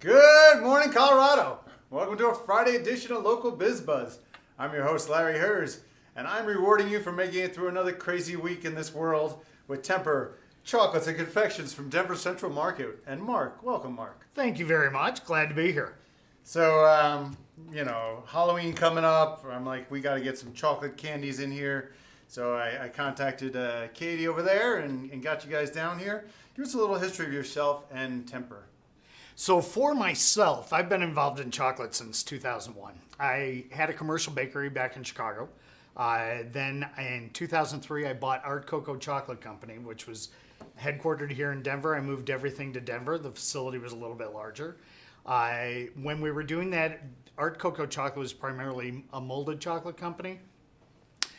Good morning, Colorado. Welcome to a Friday edition of Local Biz Buzz. I'm your host, Larry Hers, and I'm rewarding you for making it through another crazy week in this world with Temper, chocolates, and confections from Denver Central Market. And Mark, welcome, Mark. Thank you very much. Glad to be here. So, Halloween coming up. I'm like, we got to get some chocolate candies in here. So I contacted Katie over there and got you guys down here. Give us a little history of yourself and Temper. So for myself, I've been involved in chocolate since 2001. I had a commercial bakery back in Chicago. Then in 2003, I bought Art Coco Chocolate Company, which was headquartered here in Denver. I moved everything to Denver. The facility was a little bit larger. When we were doing that, Art Coco Chocolate was primarily a molded chocolate company.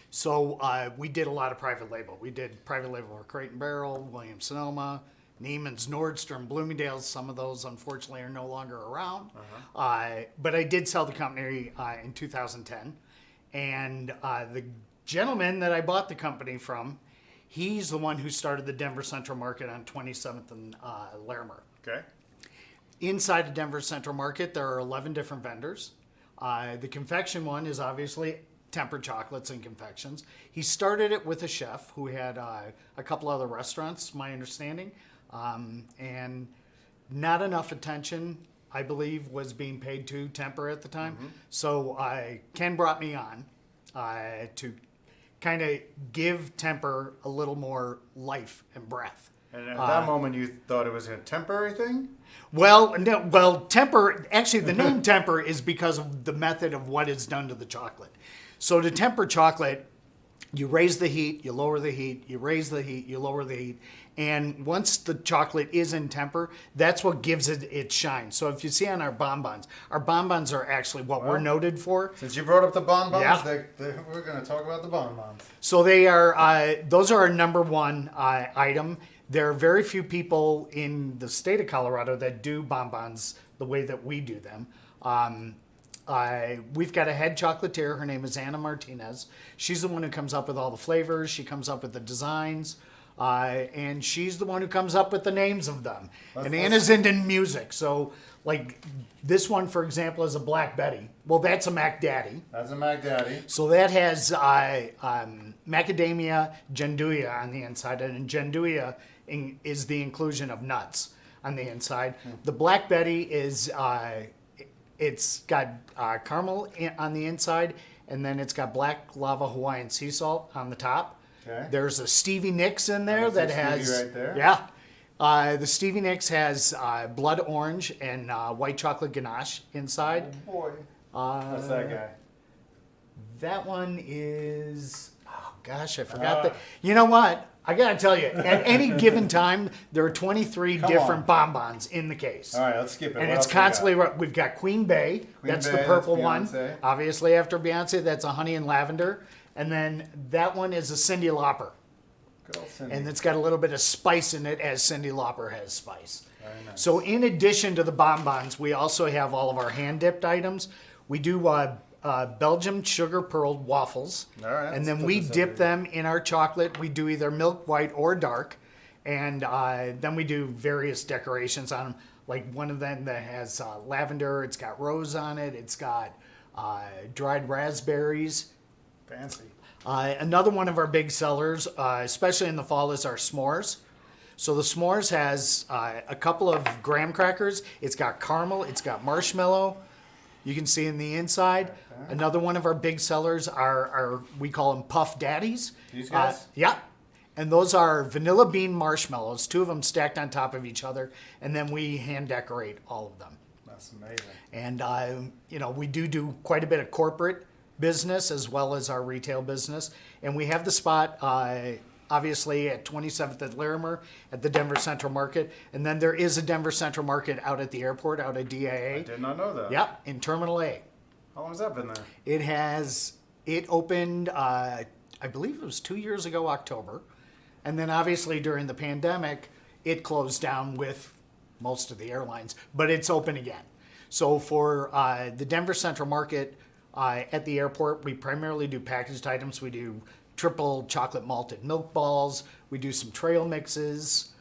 So we did a lot of private label. We did private label for Crate and Barrel, Williams-Sonoma, Neiman's, Nordstrom, Bloomingdale's. Some of those, unfortunately, are no longer around. But I did sell the company in 2010. And the gentleman that I bought the company from, he's the one who started the Denver Central Market on 27th and Larimer. Okay. Inside the Denver Central Market, there are 11 different vendors. The confection one is obviously Temper Chocolates and Confections. He started it with a chef who had a couple other restaurants, my understanding. And not enough attention, I believe, was being paid to Temper at the time. Mm-hmm. So Ken brought me on to kind of give Temper a little more life and breath. And at that moment, you thought it was a temporary thing? Well, no, Temper, actually the name Temper is because of the method of what is done to the chocolate. So to temper chocolate, you raise the heat, you lower the heat, you raise the heat, you lower the heat. And once the chocolate is in temper, that's what gives it its shine. So if you see on our bonbons are actually what we're noted for. Since you brought up the bonbons, yeah. We're going to talk about the bonbons. So they are, those are our number one item. There are very few people in the state of Colorado that do bonbons the way that we do them. We've got a head chocolatier. Her name is Anna Martinez. She's the one who comes up with all the flavors. She comes up with the designs. And she's the one who comes up with the names of them. And Anna's into music. So, like, this one, for example, is a Black Betty. Well, that's a Mac Daddy. That's a Mac Daddy. So that has macadamia gianduja on the inside. And gianduja is the inclusion of nuts on the inside. The Black Betty is... it's got caramel on the inside, and then it's got black lava Hawaiian sea salt on the top. Okay. There's a Stevie Nicks in there that has... Stevie right there. Yeah. The Stevie Nicks has blood orange and white chocolate ganache inside. Oh, boy. What's that guy? That one is... Oh, gosh, I forgot that. You know what? I got to tell you, at any given time, there are 23 different bonbons in the case. All right, let's skip it. And what it's constantly, we've got Queen Bay. That's the purple one. Obviously, after Beyonce, that's a honey and lavender. And then that one is a Cyndi Lauper. Good old Cyndi. And it's got a little bit of spice in it, as Cyndi Lauper has spice. Very nice. So in addition to the bonbons, we also have all of our hand-dipped items. We do Belgium sugar pearled waffles. All right, and then we dip them in our chocolate. We do either milk white or dark. And then we do various decorations on them. Like one of them that has lavender. It's got rose on it. It's got dried raspberries. Fancy. Another one of our big sellers, especially in the fall, is our s'mores. So the s'mores has a couple of graham crackers. It's got caramel. It's got marshmallow. You can see in the inside. Okay. Another one of our big sellers are we call them Puff Daddies. These guys? Yeah. And those are vanilla bean marshmallows, 2 of them stacked on top of each other, and then we hand decorate all of them. That's amazing. And, we do quite a bit of corporate business as well as our retail business. And we have the spot, obviously, at 27th at Larimer at the Denver Central Market. And then there is a Denver Central Market out at the airport, out at DIA. I did not know that. Yep, in Terminal A. How long has that been there? It opened, I believe it was 2 years ago, October. And then obviously during the pandemic, it closed down with most of the airlines, but it's open again. So for the Denver Central Market at the airport, we primarily do packaged items. We do triple chocolate malted milk balls. We do some trail mixes.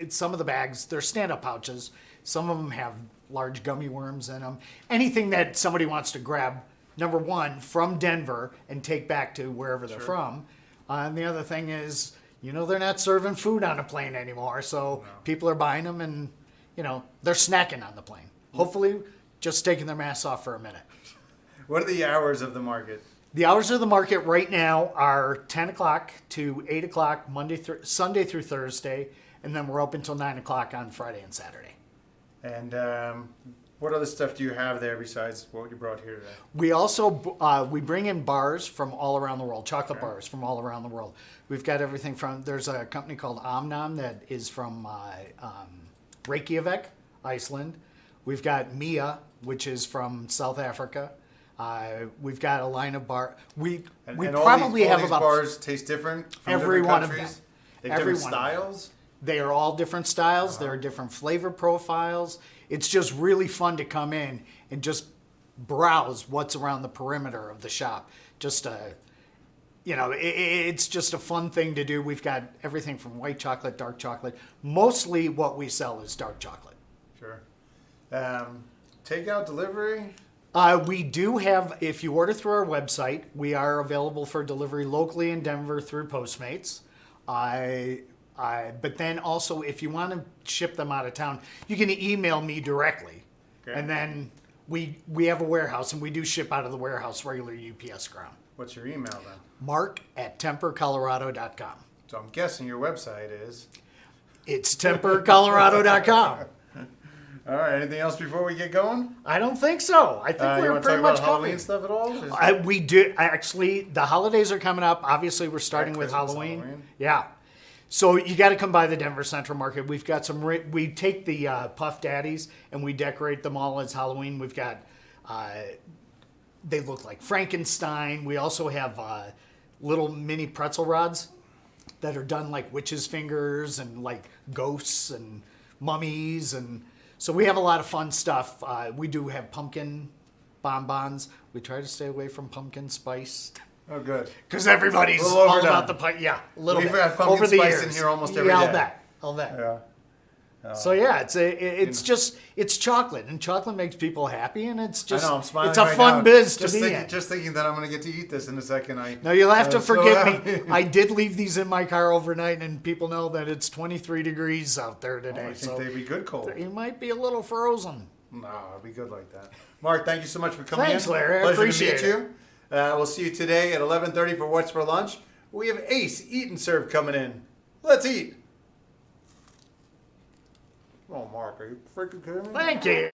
some of the bags, they're stand-up pouches. Some of them have large gummy worms in them. Anything that somebody wants to grab, number one, from Denver and take back to wherever they're from. And the other thing is, they're not serving food on a plane anymore, so people are buying them and, they're snacking on the plane. Hopefully, just taking their masks off for a minute. What are the hours of the market? The hours of the market right now are 10 o'clock to 8 o'clock Sunday through Thursday, and then we're open until 9 o'clock on Friday and Saturday. And what other stuff do you have there besides what you brought here today? We also we bring in bars from all around the world, chocolate bars from all around the world. We've got everything from, there's a company called Omnom that is from Reykjavik, Iceland. We've got Mia, which is from South Africa. We've got a line of bar. We probably have about bars taste different from every different one countries? of them. They have Every different one of them. styles? They are all different styles. There are different flavor profiles. It's just really fun to come in and just browse what's around the perimeter of the shop. Just it's just a fun thing to do. We've got everything from white chocolate, dark chocolate. Mostly what we sell is dark chocolate. Sure. Takeout, delivery? We do have, if you order through our website, we are available for delivery locally in Denver through Postmates. But then also, if you want to ship them out of town, you can email me directly. Okay. And then we have a warehouse, and we do ship out of the warehouse, regular UPS ground. What's your email then? Mark@tempercolorado.com. So I'm guessing your website is? It's tempercolorado.com. All right. Anything else before we get going? I don't think so. I think You we're want to talk pretty about much Halloween covered. stuff at all? We do. Actually, the holidays are coming up. Obviously, we're starting with Christmas, Halloween. Yeah. So you got to come by the Denver Central Market. We've got some. We take the Puff Daddies and we decorate them all as Halloween. We've got. They look like Frankenstein. We also have little mini pretzel rods that are done like witches' fingers and like ghosts and mummies, and so we have a lot of fun stuff. We do have pumpkin bonbons. We try to stay away from pumpkin spice. Oh, good. Because everybody's A little all overdone. about the yeah, a little We've bit. had pumpkin Over the spice years. in here almost every I'll day. bet. I'll bet. Yeah. So yeah, it's chocolate, and chocolate makes people happy, and it's just I know, I'm smiling it's a right fun now. biz to Just be thinking, in. Just thinking that I'm going to get to eat this in a second. No, you'll have to I'm so forgive happy. me. I did leave these in my car overnight, and people know that it's 23 degrees out there today. I think so they'd be good cold. you might be a little frozen. No, it'd be good like that. Mark, thank you so much for coming Thanks, in. Larry. I Pleasure appreciate to meet you. We'll see you today at 11:30 for What's for Lunch. We have Ace Eat and Serve coming in. Let's eat. Oh, Mark, are you freaking kidding me? Thank you.